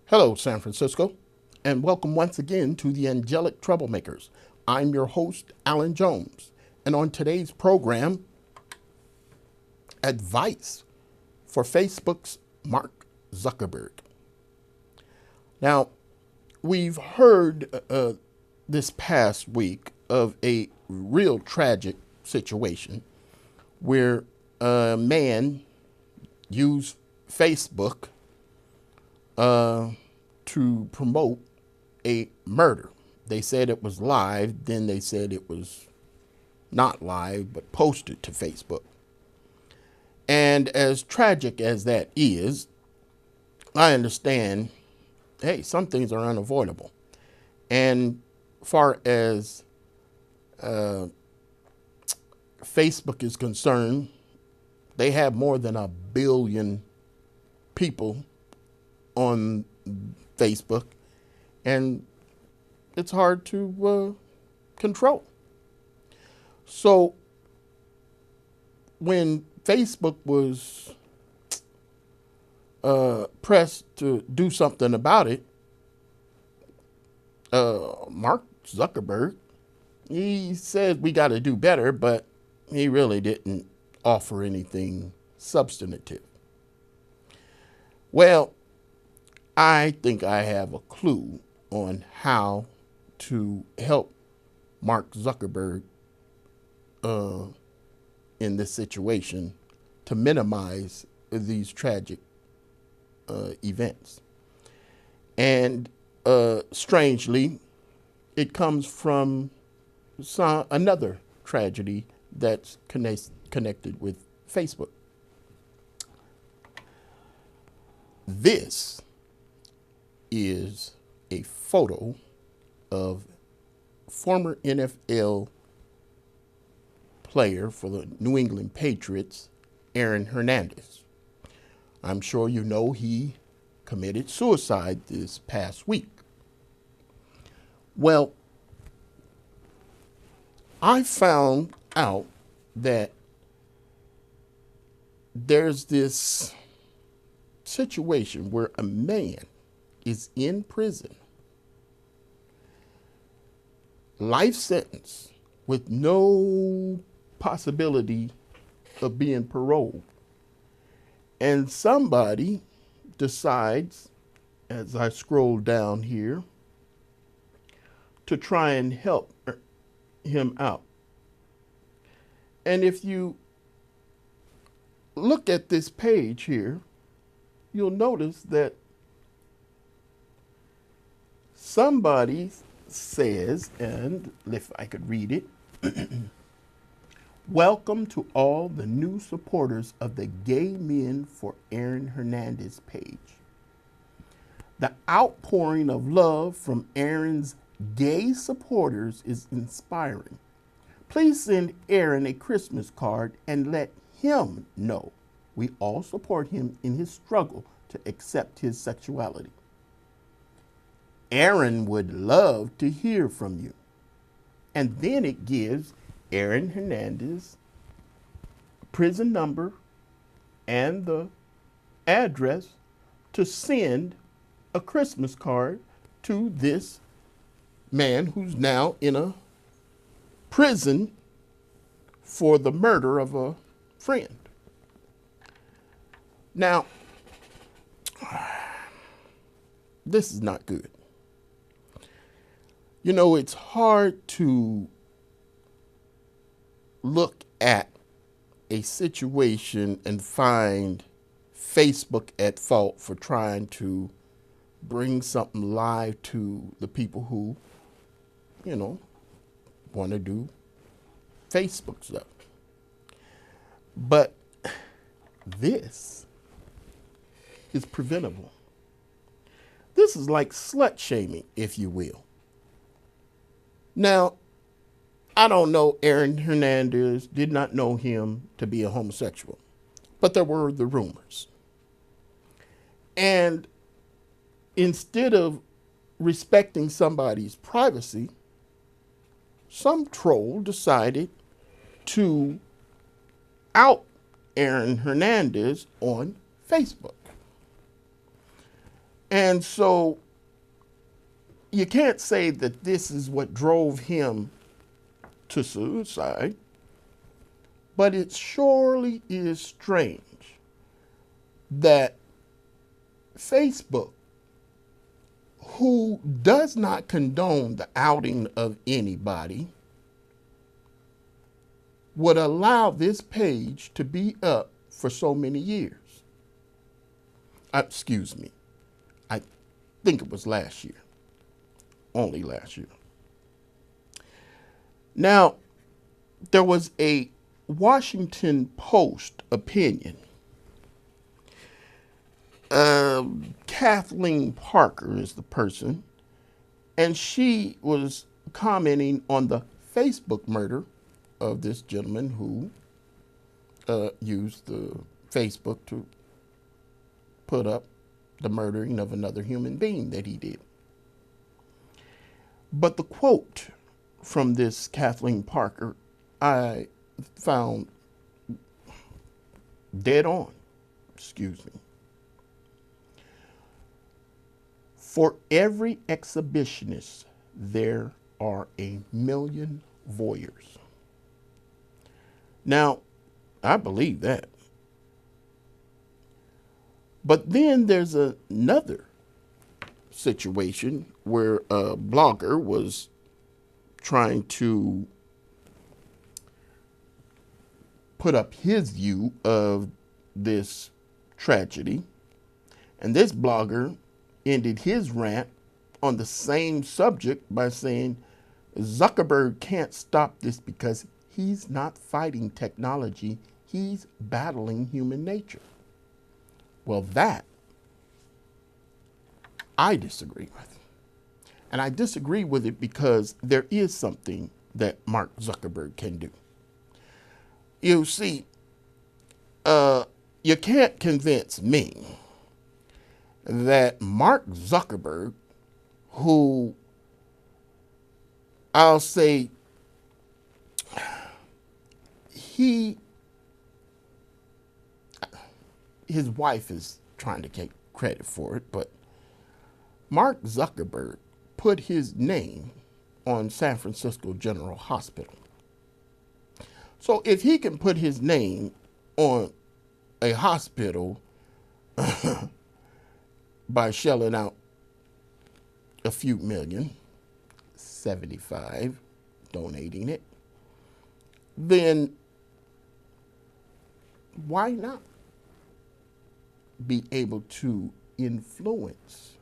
Hello, San Francisco, and welcome once again to the Angelic Troublemakers. I'm your host, Alan Jones, and on today's program, advice for Facebook's Mark Zuckerberg. Now, we've heard this past week of a real tragic situation where a man used Facebook to promote a murder. They said it was live, then they said it was not live, but posted to Facebook. And as tragic as that is, I understand, hey, some things are unavoidable. And far as Facebook is concerned, they have more than 1 billion people on Facebook, and it's hard to control. So when Facebook was pressed to do something about it, Mark Zuckerberg, he said we got to do better, but he really didn't offer anything substantive. Well, I think I have a clue on how to help Mark Zuckerberg in this situation to minimize these tragic events. And strangely, it comes from another tragedy that's connected with Facebook. This is a photo of former NFL player for the New England Patriots, Aaron Hernandez. I'm sure you know he committed suicide this past week. Well, I found out that there's this situation where a man is in prison, life sentence with no possibility of being paroled. And somebody decides, as I scroll down here, to try and help him out. And if you look at this page here, you'll notice that somebody says, and if I could read it, welcome to all the new supporters of the Gay Men for Aaron Hernandez page. The outpouring of love from Aaron's gay supporters is inspiring. Please send Aaron a Christmas card and let him know we all support him in his struggle to accept his sexuality. Aaron would love to hear from you. And then it gives Aaron Hernandez prison number and the address to send a Christmas card to this man who's now in a prison for the murder of a friend. Now, this is not good. You know, it's hard to look at a situation and find Facebook at fault for trying to bring something live to the people who, want to do Facebook stuff. But this is preventable. This is like slut shaming, if you will. Now, I don't know Aaron Hernandez, did not know him to be a homosexual, but there were the rumors. And instead of respecting somebody's privacy, some troll decided to out Aaron Hernandez on Facebook. And so you can't say that this is what drove him to suicide, but it surely is strange that Facebook, who does not condone the outing of anybody, would allow this page to be up for so many years. Excuse me. I think it was last year. Only last year. Now, there was a Washington Post opinion. Kathleen Parker is the person, and she was commenting on the Facebook murder of this gentleman who used the Facebook to put up the murdering of another human being that he did. But the quote from this Kathleen Parker I found dead on. Excuse me. For every exhibitionist, there are a million voyeurs. Now, I believe that. But then there's another situation where a blogger was trying to put up his view of this tragedy. And this blogger ended his rant on the same subject by saying Zuckerberg can't stop this because he's not fighting technology, he's battling human nature. Well, that I disagree with. And I disagree with it because there is something that Mark Zuckerberg can do. You see, you can't convince me that Mark Zuckerberg, who I'll say his wife is trying to take credit for it, but Mark Zuckerberg put his name on San Francisco General Hospital. So if he can put his name on a hospital by shelling out a few million, 75, donating it, then why not be able to influence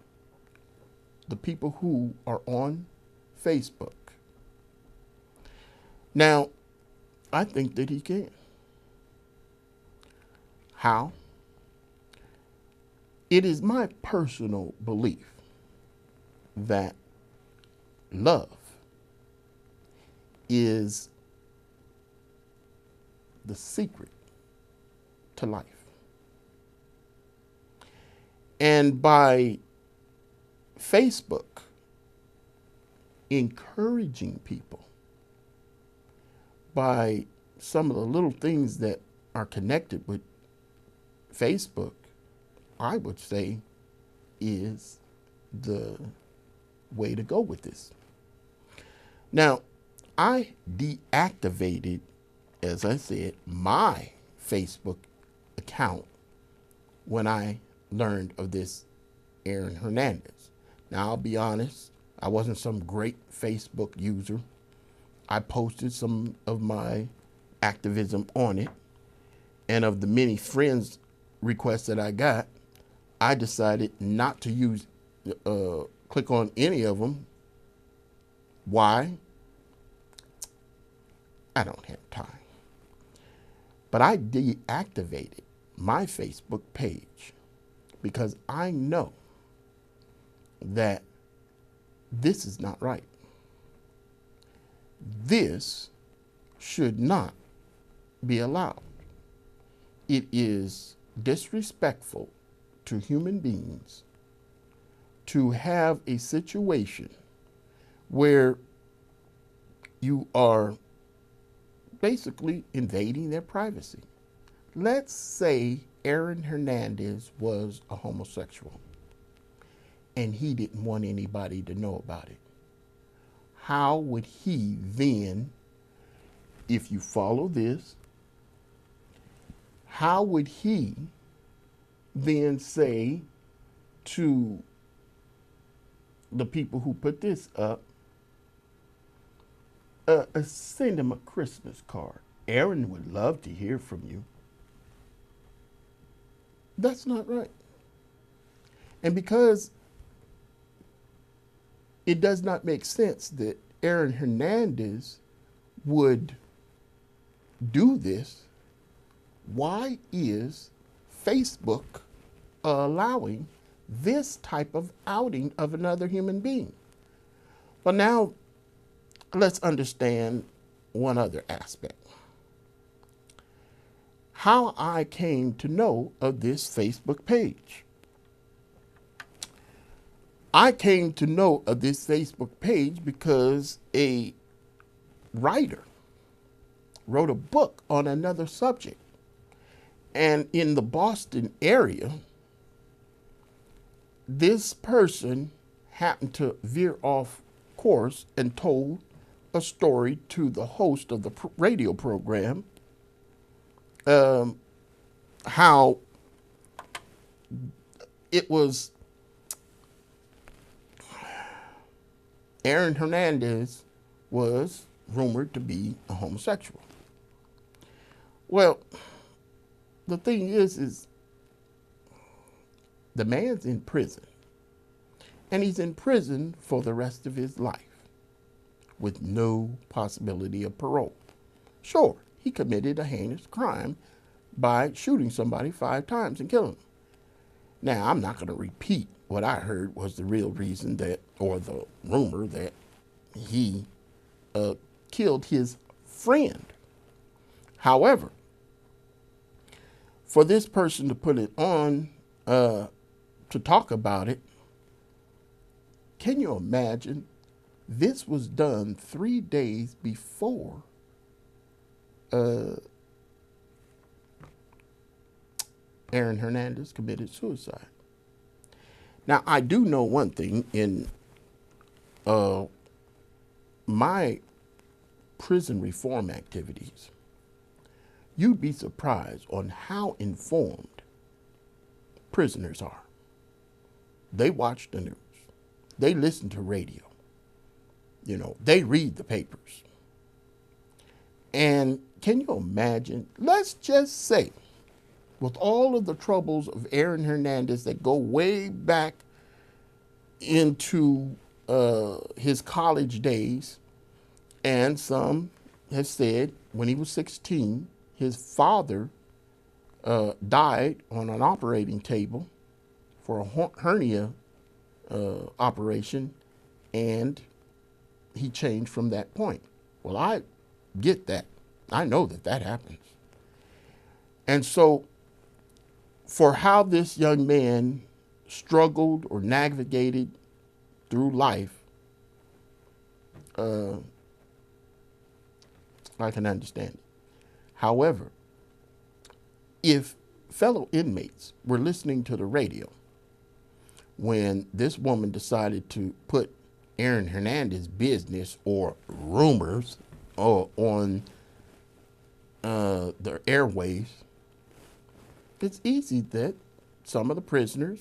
the people who are on Facebook? Now, I think that he can. How? It is my personal belief that love is the secret to life. And by Facebook encouraging people, by some of the little things that are connected with Facebook, I would say is the way to go with this. Now, I deactivated, as I said, my Facebook account when I learned of this Aaron Hernandez. Now, I'll be honest, I wasn't some great Facebook user. I posted some of my activism on it, and of the many friends requests that I got, I decided not to use, click on any of them. Why? I don't have time. But I deactivated my Facebook page because I know that this is not right. This should not be allowed. It is disrespectful to human beings to have a situation where you are basically invading their privacy. Let's say Aaron Hernandez was a homosexual. and he didn't want anybody to know about it. How would he then, if you follow this, how would he then say to the people who put this up, send him a Christmas card? Aaron would love to hear from you. That's not right. And because it does not make sense that Aaron Hernandez would do this, why is Facebook allowing this type of outing of another human being? But now let's understand one other aspect. How I came to know of this Facebook page. I came to know of this Facebook page because a writer wrote a book on another subject. And in the Boston area, this person happened to veer off course and told a story to the host of the radio program, how it was Aaron Hernandez was rumored to be a homosexual. Well, the thing is the man's in prison, and he's in prison for the rest of his life with no possibility of parole. Sure, he committed a heinous crime by shooting somebody 5 times and killing them. Now, I'm not going to repeat what I heard was the real reason that, or the rumor that he killed his friend. However, for this person to put it on to talk about it, can you imagine? This was done 3 days before Aaron Hernandez committed suicide. Now, I do know one thing. In my prison reform activities, you'd be surprised on how informed prisoners are. They watch the news. They listen to radio. You know, they read the papers. And can you imagine, let's just say, with all of the troubles of Aaron Hernandez that go way back into his college days, and some have said when he was 16, his father died on an operating table for a hernia operation, and he changed from that point. Well, I get that. I know that that happens. And so for how this young man struggled or navigated through life, I can understand it. However, if fellow inmates were listening to the radio when this woman decided to put Aaron Hernandez's business or rumors on the airwaves, it's easy that some of the prisoners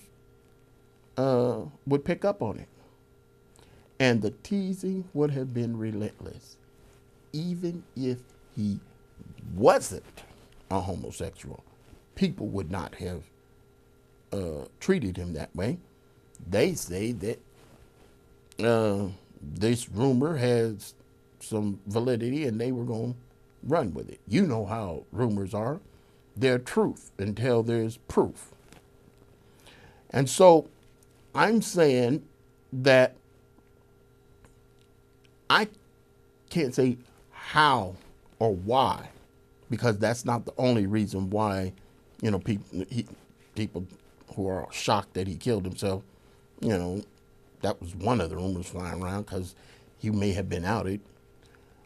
would pick up on it. And the teasing would have been relentless, even if he wasn't a homosexual. People would not have treated him that way. They say that this rumor has some validity and they were going to run with it. You know how rumors are. They're truth until there's proof. And so I'm saying that I can't say how or why, because that's not the only reason why, you know, people who are shocked that he killed himself, you know, that was one of the rumors flying around, because he may have been outed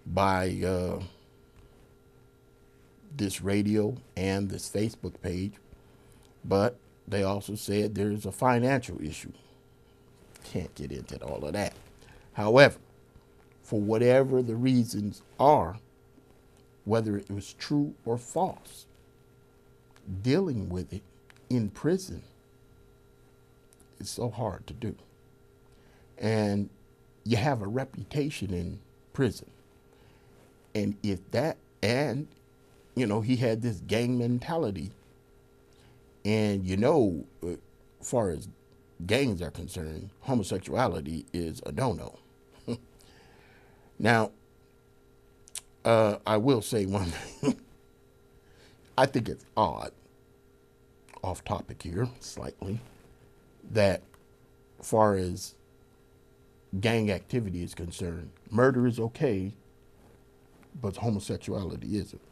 by this radio and this Facebook page. But they also said there's a financial issue. can't get into all of that. However, for whatever the reasons are, whether it was true or false, dealing with it in prison is so hard to do. And you have a reputation in prison. And if that, and, you know, he had this gang mentality. And, you know, as far as gangs are concerned, homosexuality is a no-no. Now, I will say one thing. I think it's odd, off topic here slightly, that as far as gang activity is concerned, murder is okay, but homosexuality isn't.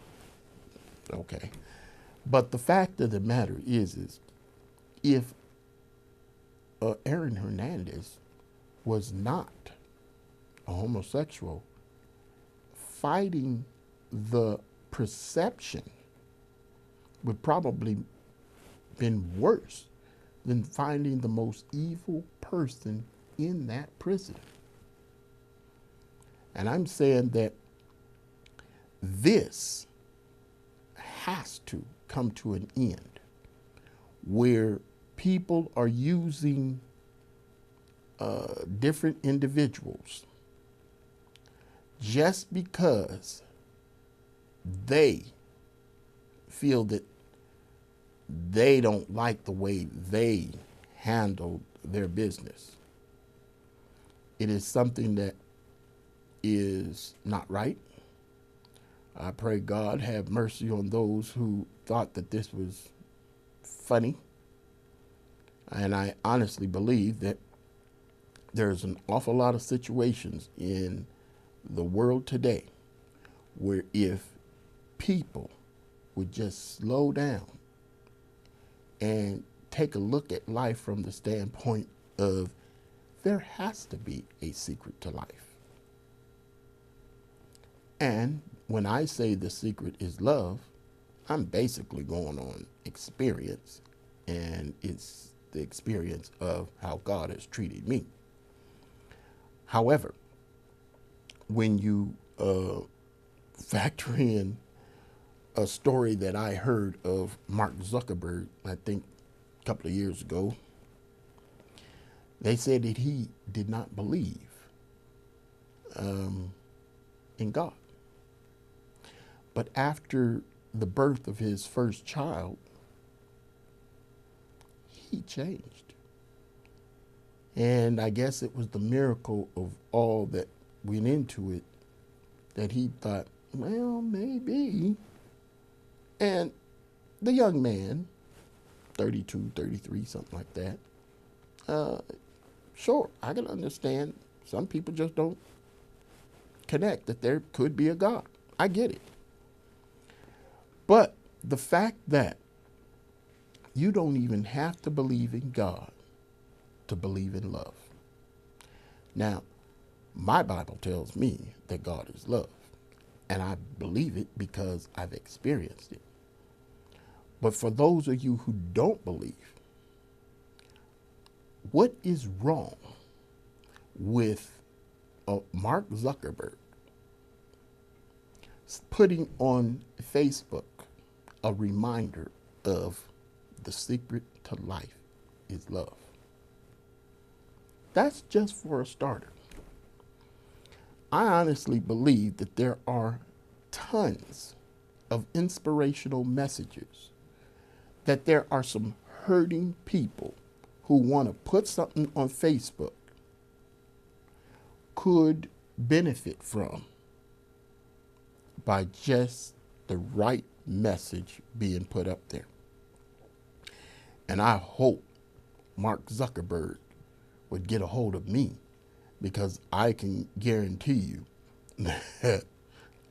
Okay. But the fact of the matter is if Aaron Hernandez was not a homosexual, fighting the perception would probably been worse than finding the most evil person in that prison. And I'm saying that this has to come to an end where people are using different individuals just because they feel that they don't like the way they handled their business. It is something that is not right. I pray God have mercy on those who thought that this was funny. And I honestly believe that there's an awful lot of situations in the world today where if people would just slow down and take a look at life from the standpoint of there has to be a secret to life. And when I say the secret is love, I'm basically going on experience, and it's the experience of how God has treated me. However, when you factor in a story that I heard of Mark Zuckerberg, I think a couple of years ago, they said that he did not believe in God. But after the birth of his first child, he changed. And I guess it was the miracle of all that went into it that he thought, well, maybe. And the young man, 32, 33, something like that, sure, I can understand some people just don't connect that there could be a God. I get it. But the fact that you don't even have to believe in God to believe in love. Now, my Bible tells me that God is love, and I believe it because I've experienced it. But for those of you who don't believe, what is wrong with Mark Zuckerberg putting on Facebook a reminder of the secret to life is love? That's just for a starter. I honestly believe that there are tons of inspirational messages, that there are some hurting people who want to put something on Facebook could benefit from by just the right message being put up there. And I hope Mark Zuckerberg would get a hold of me, because I can guarantee you that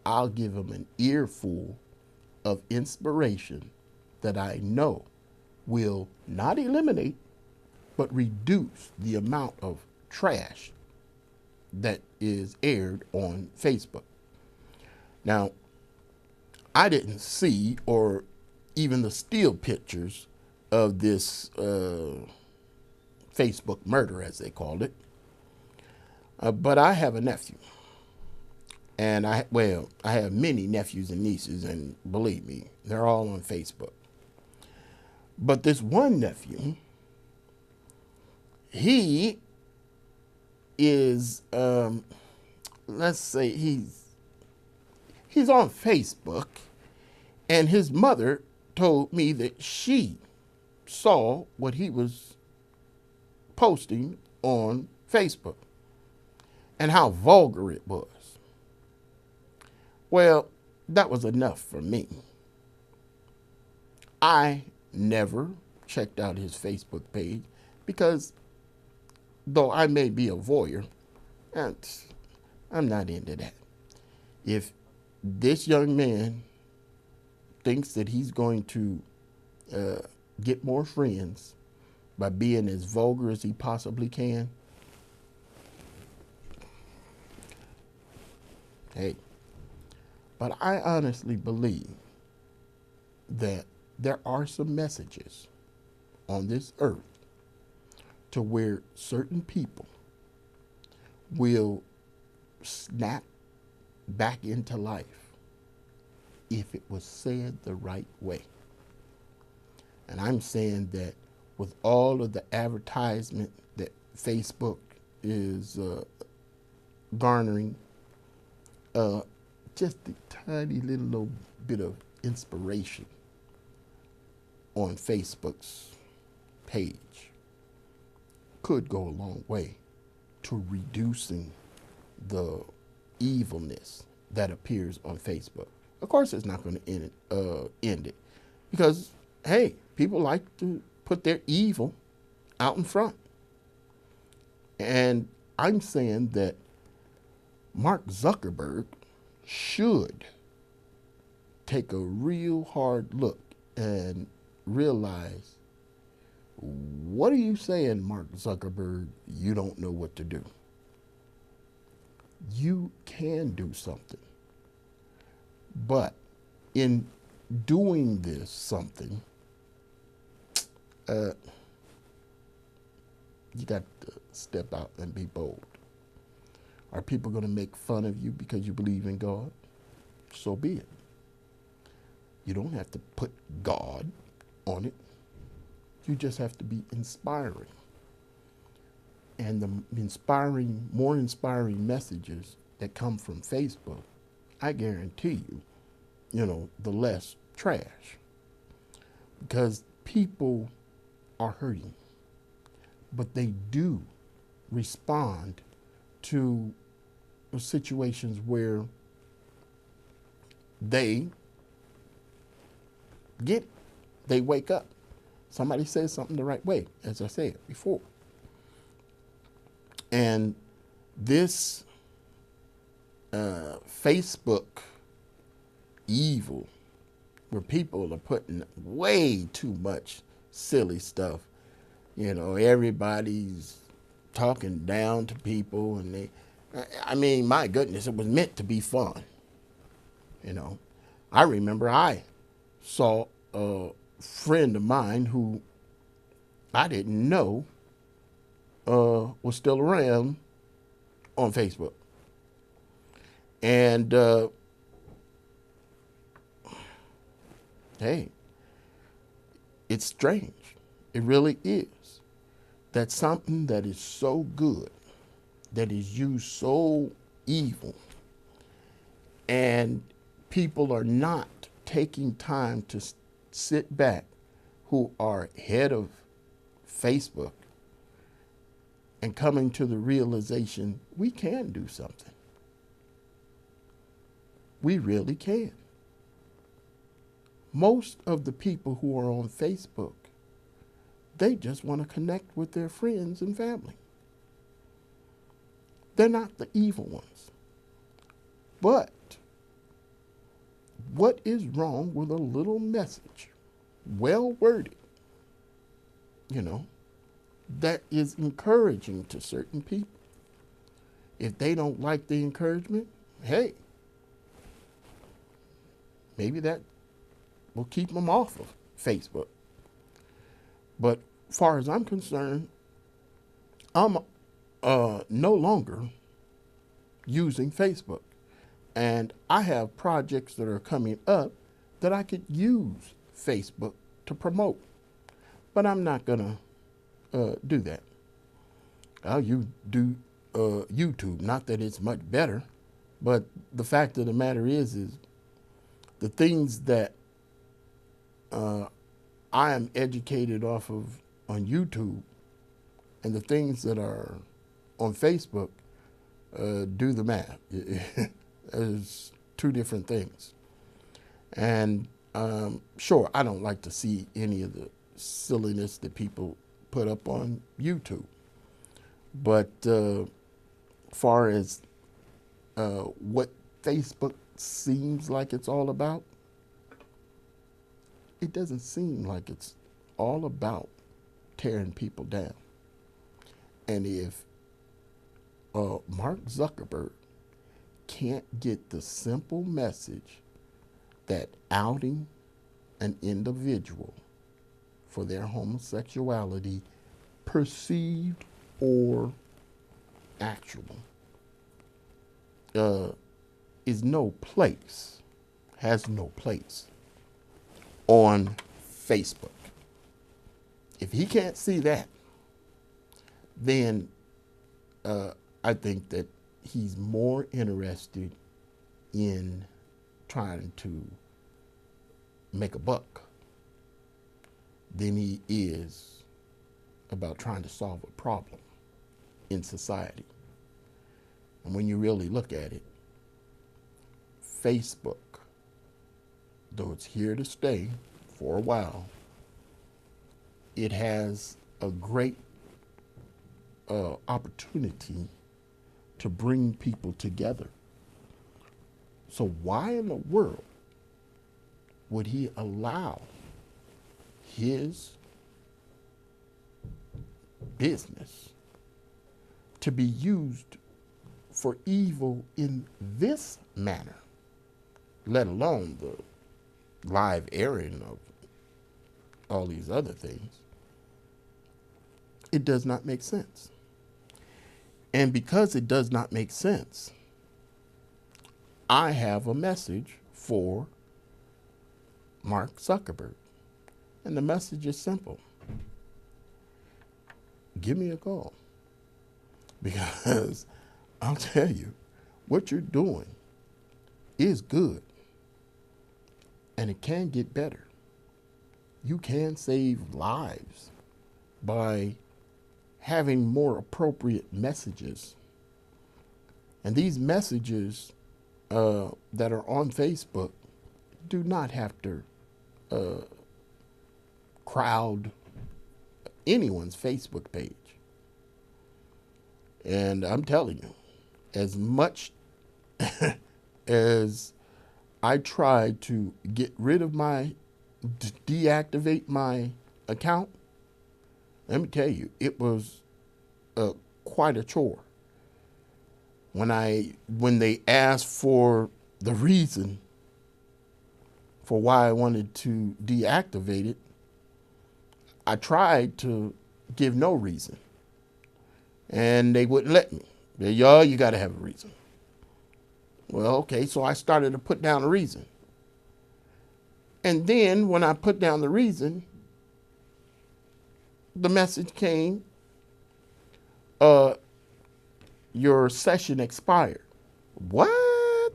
I'll give him an earful of inspiration that I know will not eliminate, but reduce the amount of trash that is aired on Facebook. Now, I didn't see or even the still pictures of this Facebook murder, as they called it. But I have a nephew. And I have many nephews and nieces, and believe me, they're all on Facebook. But this one nephew, he is, let's say he's on Facebook, and his mother told me that she saw what he was posting on Facebook and how vulgar it was. Well, that was enough for me. I never checked out his Facebook page because though I may be a voyeur, I'm not into that. If this young man thinks that he's going to get more friends by being as vulgar as he possibly can, hey. But I honestly believe that there are some messages on this earth to where certain people will snap back into life if it was said the right way. And I'm saying that with all of the advertisement that Facebook is garnering, just a tiny little bit of inspiration on Facebook's page could go a long way to reducing the evilness that appears on Facebook. Of course, it's not going to end it because, hey, people like to put their evil out in front. And I'm saying that Mark Zuckerberg should take a real hard look and realize, what are you saying, Mark Zuckerberg? You don't know what to do. You can do something. But in doing this something, you got to step out and be bold. Are people going to make fun of you because you believe in God? So be it. You don't have to put God on it. You just have to be inspiring. And the more inspiring messages that come from Facebook, I guarantee you, the less trash. Because people are hurting. But they do respond to situations where they get it. They wake up. Somebody says something the right way, as I said before. And this Facebook evil, where people are putting way too much silly stuff, everybody's talking down to people, and my goodness, it was meant to be fun. I remember I saw a friend of mine who I didn't know was still around on Facebook. And hey, it's strange. It really is. That something that is so good, that is used so evil, and people are not taking time to sit back, who are head of Facebook, and coming to the realization, we can do something. We really can. Most of the people who are on Facebook, they just want to connect with their friends and family. They're not the evil ones. But what is wrong with a little message, well worded, that is encouraging to certain people? If they don't like the encouragement, hey, maybe that will keep them off of Facebook. But as far as I'm concerned, I'm no longer using Facebook. And I have projects that are coming up that I could use Facebook to promote. But I'm not going to do that. You do YouTube. Not that it's much better, but the fact of the matter is the things that I am educated off of on YouTube and the things that are on Facebook, do the math. It's two different things. And sure, I don't like to see any of the silliness that people put up on YouTube. But far as what Facebook seems like it's all about, it doesn't seem like it's all about tearing people down. And if Mark Zuckerberg can't get the simple message that outing an individual for their homosexuality, perceived or actual, is no place, has no place on Facebook. If he can't see that, then I think that he's more interested in trying to make a buck than he is about trying to solve a problem in society. And when you really look at it, Facebook, though it's here to stay for a while, it has a great opportunity to bring people together. So why in the world would he allow his business to be used for evil in this manner, let alone the live airing of all these other things? It does not make sense. And because it does not make sense, I have a message for Mark Zuckerberg. And the message is simple. Give me a call. Because I'll tell you, what you're doing is good. And it can get better. You can save lives by having more appropriate messages. And these messages that are on Facebook do not have to crowd anyone's Facebook page. And I'm telling you, as much as I tried to get rid of deactivate my account, let me tell you, it was quite a chore. When they asked for the reason for why I wanted to deactivate it, I tried to give no reason. And they wouldn't let me. You got to have a reason. Well, okay, so I started to put down a reason. And then when I put down the reason, the message came, your session expired. What?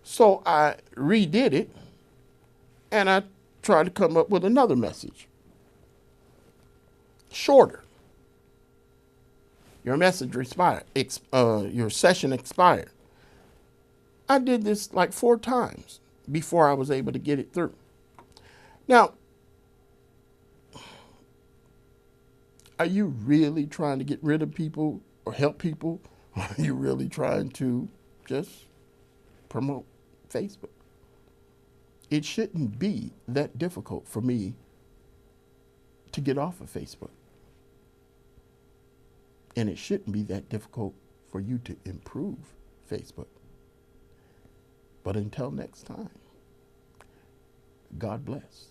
So I redid it, and I tried to come up with another message. Shorter. Your message expired. Your session expired. I did this like 4 times before I was able to get it through. Now, are you really trying to get rid of people or help people? Or are you really trying to just promote Facebook? It shouldn't be that difficult for me to get off of Facebook. And it shouldn't be that difficult for you to improve Facebook. But until next time, God bless.